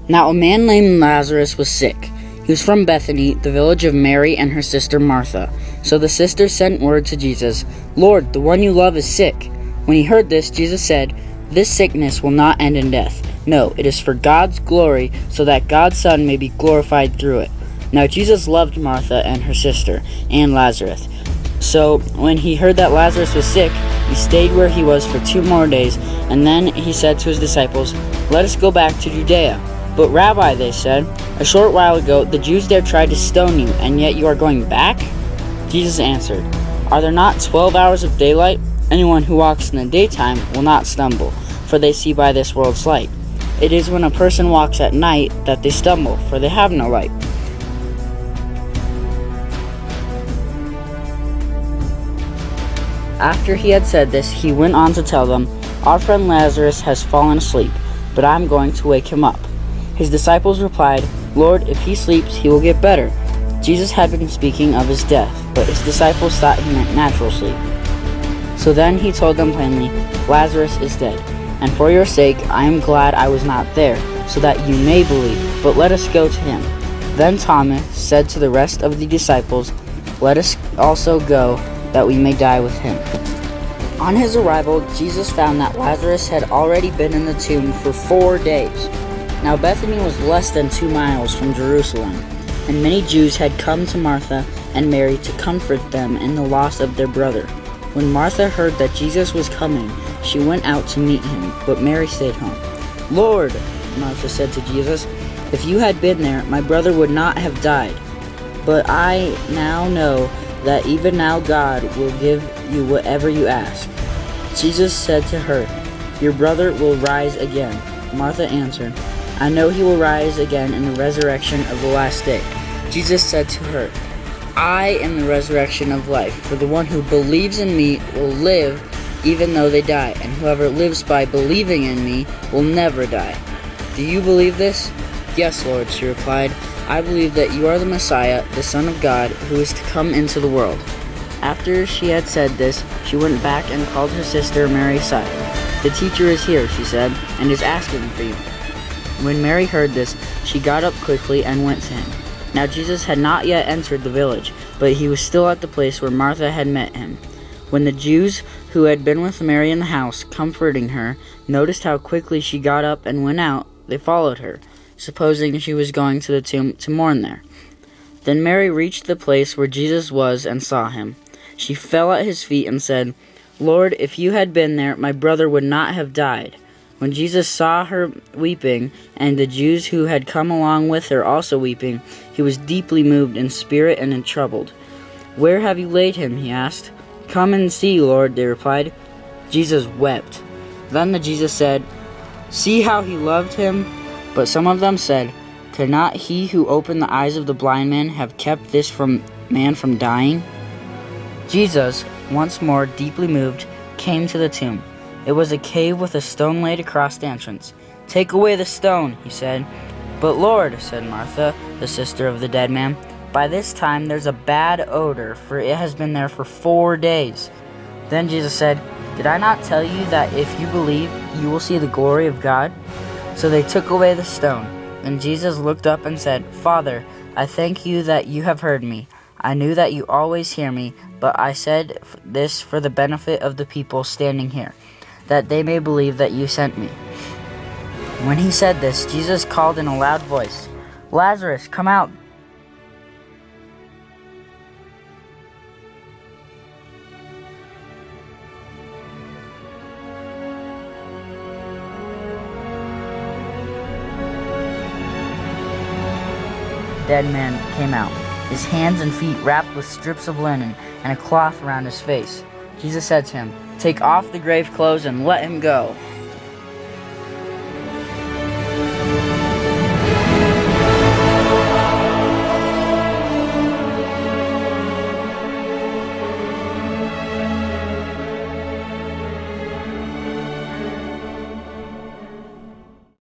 Now a man named Lazarus was sick. He was from Bethany, the village of Mary and her sister Martha. So the sisters sent word to Jesus, "Lord, the one you love is sick." When he heard this, Jesus said, "This sickness will not end in death. No, it is for God's glory, so that God's Son may be glorified through it." Now Jesus loved Martha and her sister, and Lazarus. So when he heard that Lazarus was sick, he stayed where he was for 2 more days, and then he said to his disciples, "Let us go back to Judea." "But Rabbi," they said, "a short while ago the Jews there tried to stone you, and yet you are going back?" Jesus answered, "Are there not 12 hours of daylight? Anyone who walks in the daytime will not stumble, for they see by this world's light. It is when a person walks at night that they stumble, for they have no light." After he had said this, he went on to tell them, "Our friend Lazarus has fallen asleep, but I am going to wake him up." His disciples replied, "Lord, if he sleeps, he will get better." Jesus had been speaking of his death, but his disciples thought he meant natural sleep. So then he told them plainly, "Lazarus is dead, and for your sake I am glad I was not there, so that you may believe, but let us go to him." Then Thomas said to the rest of the disciples, "Let us also go, that we may die with him." On his arrival, Jesus found that Lazarus had already been in the tomb for 4 days. Now Bethany was less than 2 miles from Jerusalem, and many Jews had come to Martha and Mary to comfort them in the loss of their brother. When Martha heard that Jesus was coming, she went out to meet him, but Mary stayed home. "Lord," Martha said to Jesus, "if you had been there, my brother would not have died. But I now know that even now God will give you whatever you ask." Jesus said to her, "Your brother will rise again." Martha answered, "I know he will rise again in the resurrection of the last day." Jesus said to her, "I am the resurrection of life. For the one who believes in me will live even though they die, and whoever lives by believing in me will never die." "Do you believe this?" "Yes, Lord," she replied. "I believe that you are the Messiah, the Son of God, who is to come into the world." After she had said this, she went back and called her sister Mary aside. "The teacher is here," she said, "and is asking for you." When Mary heard this, she got up quickly and went to him. Now Jesus had not yet entered the village, but he was still at the place where Martha had met him. When the Jews who had been with Mary in the house, comforting her, noticed how quickly she got up and went out, they followed her, supposing she was going to the tomb to mourn there. Then Mary reached the place where Jesus was and saw him. She fell at his feet and said, "Lord, if you had been there, my brother would not have died." When Jesus saw her weeping, and the Jews who had come along with her also weeping, he was deeply moved in spirit and troubled. "Where have you laid him?" he asked. "Come and see, Lord," they replied. Jesus wept. Then the Jesus said, "See how he loved him?" But some of them said, "Could not he who opened the eyes of the blind man have kept this man from dying?" Jesus, once more deeply moved, came to the tomb. It was a cave with a stone laid across the entrance. "Take away the stone," he said. "But Lord," said Martha, the sister of the dead man, "by this time there's a bad odor, for it has been there for 4 days." Then Jesus said, "Did I not tell you that if you believe, you will see the glory of God?" So they took away the stone. Then Jesus looked up and said, "Father, I thank you that you have heard me. I knew that you always hear me, but I said this for the benefit of the people standing here, that they may believe that you sent me." When he said this, Jesus called in a loud voice, "Lazarus, come out!" The dead man came out, his hands and feet wrapped with strips of linen and a cloth around his face. Jesus said to him, "Take off the grave clothes and let him go."